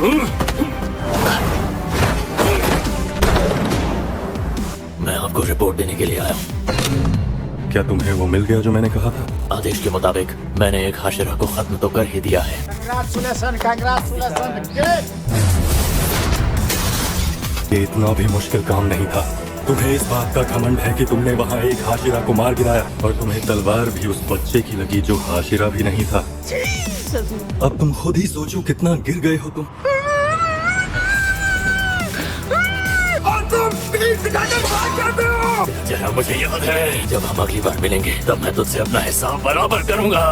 मैं आपको रिपोर्ट देने के लिए आया हूँ। क्या तुम्हें वो मिल गया जो मैंने कहा था? आदेश के मुताबिक मैंने एक हाशिरा को खत्म तो कर ही दिया है। ये इतना भी मुश्किल काम नहीं था। तुम्हें इस बात का घमंड है कि तुमने वहाँ एक हाशिरा को मार गिराया और तुम्हें तलवार भी उस बच्चे की लगी जो हाशिरा भी नहीं था। अब तुम खुद ही सोचो कितना गिर गए हो तुम। और तुम पीठ दिखाकर भाग जाते हो। जरा मुझे याद है जब हम अगली बार मिलेंगे तब मैं तुझसे अपना हिसाब बराबर करूंगा।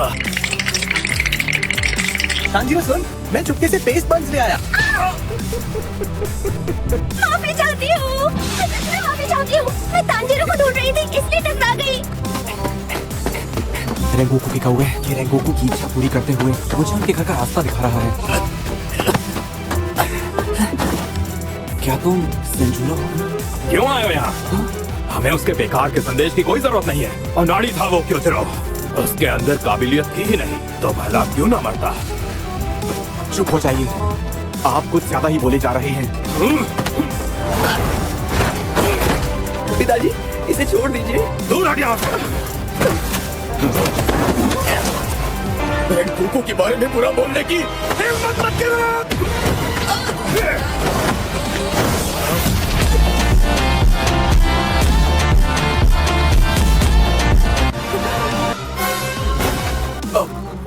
तांजीरो सुन, मैं चुपके से पेस्ट बंस ले आया। माफी चाहती हूँ, मैं माफी चाहती हूँ। मैं तांजीरो को ढूंढ रही थी इसलिए टकरा गई। रेंगोकू की कौवे ये रेंगोकू की इच्छा पूरी करते हुए मुझे उनके घर का रास्ता दिखा रहा है। क्या तुम सेंजुरो हो? क्यों आए हो यहाँ? हमें उसके बेकार के संदेश की कोई जरूरत नहीं है। और नाड़ी था वो क्यों चलो? उसके अंदर काबिलियत थी ही नहीं तो भला क्यों ना मरता? चुप हो जाइए, आप कुछ ज्यादा ही बोले जा रहे हैं। पिताजी इसे छोड़ दीजिए। दूर हट यहाँ से। रेंगोकू के बारे में बुरा बोलने की हिम्मत मत करो।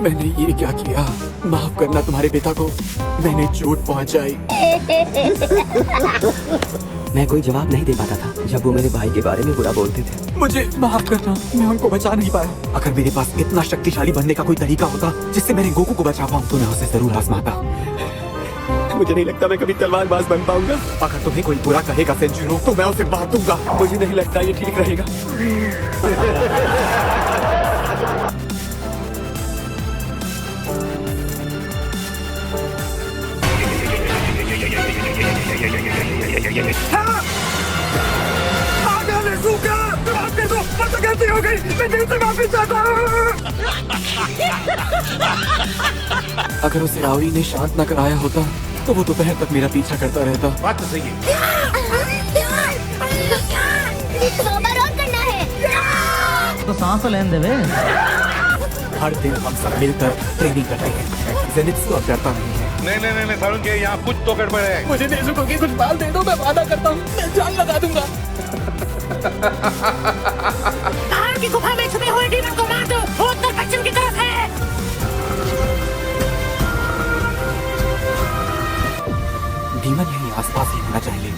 मैंने ये क्या किया? माफ करना तुम्हारे पिता को, मैंने चोट पहुंचाई। मैं कोई जवाब नहीं दे पाता था जब वो मेरे भाई के बारे में बुरा बोलते थे। मुझे माफ करना, मैं उनको बचा नहीं पाया। अगर मेरे पास इतना शक्तिशाली बनने का कोई तरीका होता जिससे मैं रेंगोकू को बचा पाऊँ तो मैं उसे जरूर आजमाता। मुझे नहीं लगता मैं कभी तलवारबाज बन पाऊंगा। अगर तुम्हें कोई बुरा कहेगा सेंजुरो तो मैं उसे मार दूंगा। मुझे नहीं लगता ये ठीक रहेगा। हो गई, मैं दिल से माफी चाहता हूँ। अगर उसे राउरी ने शांत न कराया होता तो वो दोपहर तक मेरा पीछा करता रहता। बात तो सही है। सोबर और करना है तो सांस लेने दे। हर दिन हम सब मिलकर ट्रेनिंग कर रहे हैं। जेनित्सु अब डरता नहीं है। नहीं सारुण के यहाँ कुछ तो गड़बड़ है। मुझे नेजुको की कुछ बाल दे दो, मैं वादा करता हूँ मैं जान लगा दूंगा। पहाड़ की गुफा में छुपे हुए डीमन को मार दो, वो उत्तर पश्चिम की तरफ है। डीमन यहीं आसपास ही होना चाहिए।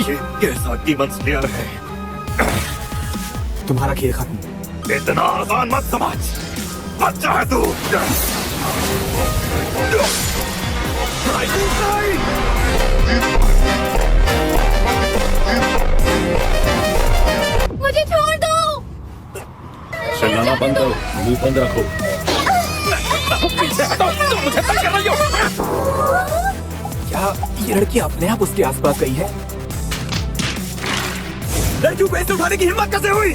ये कैसा डीमन स्लेयर है? तुम्हारा खेल खत्म। इतना आसान मत समझ, बच्चा है तू। मुझे छोड़ दो। चिल्लाना बंद करो, मुंह बंद रखो। मुझे तंग कर रही हो। क्या ये लड़की अपने आप उसके आसपास गई है? लड़की को ऐसे उठाने की हिम्मत कैसे हुई?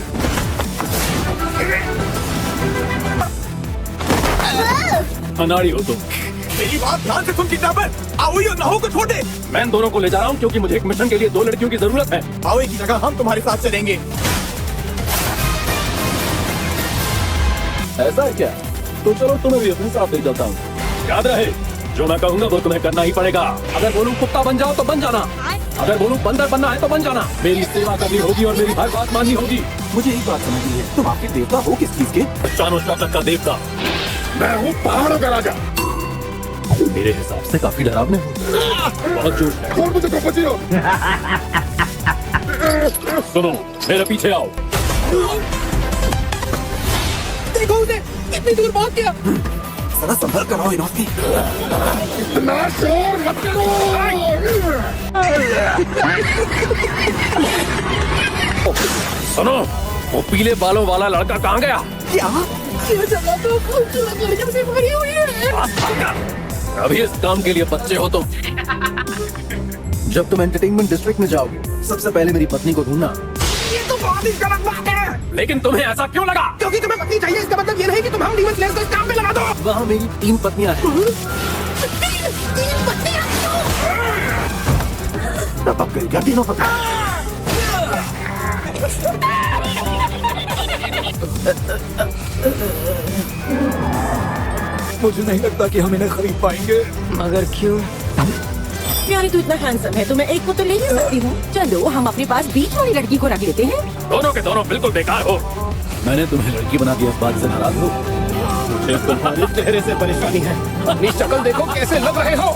अनाड़ी हो तुम। मेरी बात ध्यान से सुन किडनैपर। आओई और नाहो को छोड़ दे। मैं इन दोनों को ले जा रहा हूँ क्योंकि मुझे एक मिशन के लिए 2 लड़कियों की जरूरत है। आओई की जगह हम तुम्हारे साथ चलेंगे। ऐसा है क्या? तो चलो तुम्हें भी अपने साथ ले जाता हूँ। याद रहे, जो मैं कहूँगा वो तुम्हें करना ही पड़ेगा। अगर बोलूं कुत्ता बन जाओ तो बन जाना, अगर बोलूं बंदर बनना है तो बन जाना। मेरी सेवा करनी होगी और मेरी हर बात माननी होगी। मुझे एक बात समझ नहीं है, तुम आखिर देवता हो किस चीज के? शानो शौकत का देवता। मैं हूँ पहाड़ों का राजा। मेरे हिसाब से काफी डरावने हो, बहुत जोश है। छोड़ मुझे को बचियो। सुनो, मेरे पीछे आओ। देखो उसे, कितनी दूर भाग गया। जरा संभल कर आओ इनोस्की। इतना शोर मत करो। सुनो, वो पीले बालों वाला लड़का कहाँ गया? क्या? ये जगह तो खूबसूरत लड़कियों से भरी हुई है। अभी इस काम के लिए बच्चे हो तुम। जब तुम एंटरटेनमेंट डिस्ट्रिक्ट में जाओगे सबसे पहले मेरी पत्नी को ढूंढना। ये तो बहुत ही गलत बात है। लेकिन तुम्हें ऐसा क्यों लगा? क्योंकि तुम्हें पत्नी चाहिए, इसका मतलब ये नहीं कि तुम हम डीमन स्लेयर्स को इस काम पे लगा दो। वहाँ मेरी 3 पत्नियां हैं। अब गई क्या तीनों पत्नी? मुझे नहीं लगता कि हम इन्हें खरीद पाएंगे। मगर क्यों? प्यारी तू इतना हैंडसम है तो मैं एक को तो ले ही सकती हूँ। चलो हम अपने पास बीच वाली लड़की को रख लेते हैं। दोनों के दोनों बिल्कुल बेकार हो। मैंने तुम्हें लड़की बना दिया, इस बात से नाराज हो? मुझे तुम्हारे चेहरे से परेशानी है। अपनी शक्ल देखो कैसे लग रहे हो।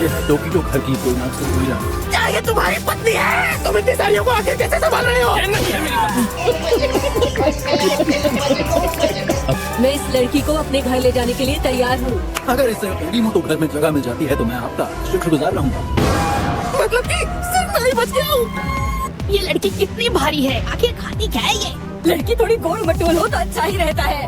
ये टोक्यो घर की कोई नाम से हुई ना। क्या ये तुम्हारी पत्नी है? तुम इतनी सारियों को आखिर कैसे संभाल रहे हो? ये नहीं है मेरी पत्नी। मैं इस लड़की को अपने घर ले जाने के लिए तैयार हूँ। अगर इसे तो घर में जगह मिल जाती है तो मैं आपका शुक्रगुजार रहूंगा। मतलब कि सिर्फ मैं ही बच गया हूँ। ये लड़की कितनी भारी है, आखिर खाती क्या है ये? लड़की थोड़ी गोल मटोल हो तो अच्छा ही रहता है।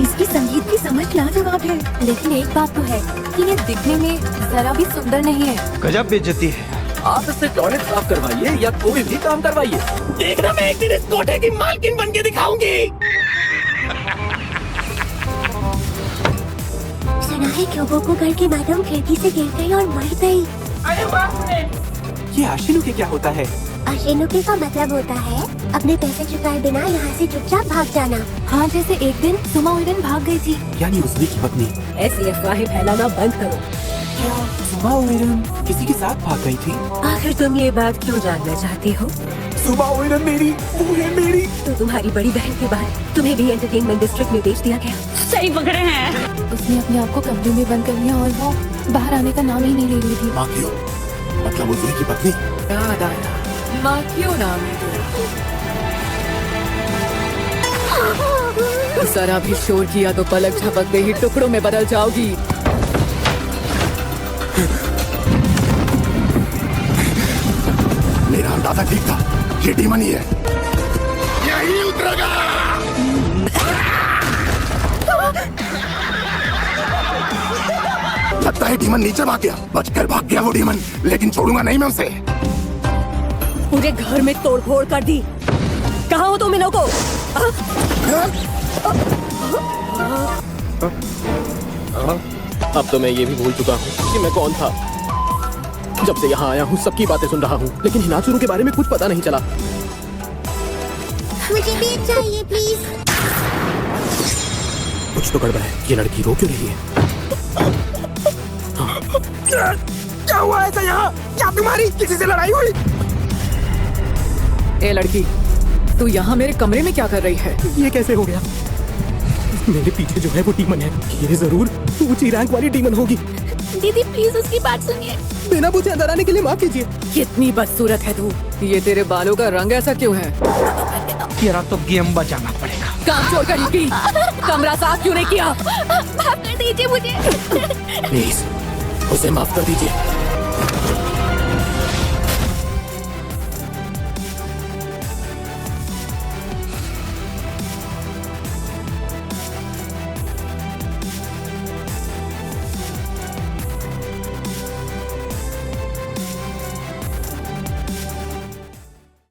इसकी संगीत की समझ लाजवाब है, लेकिन एक बात तो है कि ये दिखने में जरा भी सुंदर नहीं है। गजब बेइज्जती है। आप इससे टॉयलेट साफ करवाइए या कोई भी काम करवाइए। देखना मैं एक दिन इस कोठे की मालकिन बन के दिखाऊंगी। सुना है क्योबो को घर की मैडम खिड़की से गिर गई और मर गई। ये आशिनुके क्या होता है? आशिनुके का मतलब होता है अपने पैसे चुकाए बिना यहाँ से चुपचाप भाग जाना। हाँ, जैसे एक दिन सुमा उइरन भाग गई थी। यानी उसने की पत्नी ऐसी अफवाहें फैलाना बंद करो। क्या सुमा उइरन किसी के साथ भाग गई थी? आखिर तुम ये बात क्यों जानना चाहती हो? सुमा उइरन मेरी, वो है मेरी। तो तुम्हारी बड़ी बहन के बाद तुम्हें भी एंटरटेनमेंट डिस्ट्रिक्ट में भेज दिया गया। सही पकड़े हैं। उसने अपने आप को कमरे में बंद कर लिया और वो बाहर आने का नाम ही नहीं ले रही थी। माँ क्यों? मतलब उसने की पत्नी? याद आया, माँ क्यों नाम है? जरा भी शोर किया तो पलक झपकते ही टुकड़ों में बदल जाओगी। मेरा अंदाजा ठीक था, ये डीमन ही है। यही उतरेगा। लगता है डीमन नीचे भाग गया। बचकर भाग गया वो डीमन, लेकिन छोड़ूंगा नहीं मैं उसे। पूरे घर में तोड़फोड़ कर दी। कहाँ हो तुम इन लोगों को? अब तो मैं ये भी भूल चुका हूँ कि मैं कौन था। जब से यहाँ आया हूँ सबकी बातें सुन रहा हूँ, लेकिन हिनाचुरू के बारे में कुछ पता नहीं चला। मुझे भी चाहिए प्लीज। कुछ तो गड़बड़ है। ये लड़की रो क्यों रही है? क्या हुआ ऐसा यहाँ? क्या तुम्हारी किसी से लड़ाई हुई? ए लड़की, तू यहाँ मेरे कमरे में क्या कर रही है? ये कैसे हो गया? मेरे पीछे जो है वो डीमन है। ये जरूर ऊंची रैंक वाली डीमन होगी। दीदी प्लीज उसकी बात सुनिए। बिना पूछे अंदर आने के लिए माफ कीजिए। कितनी बदसूरत है तू। ये तेरे बालों का रंग ऐसा क्यों है? तेरा तो गेम बचाना पड़ेगा। काम छोड़ कर निकली। कमरा साफ क्यों नहीं किया? माफ कर दीजिए मुझे। प्लीज उसे माफ कर दीजिए।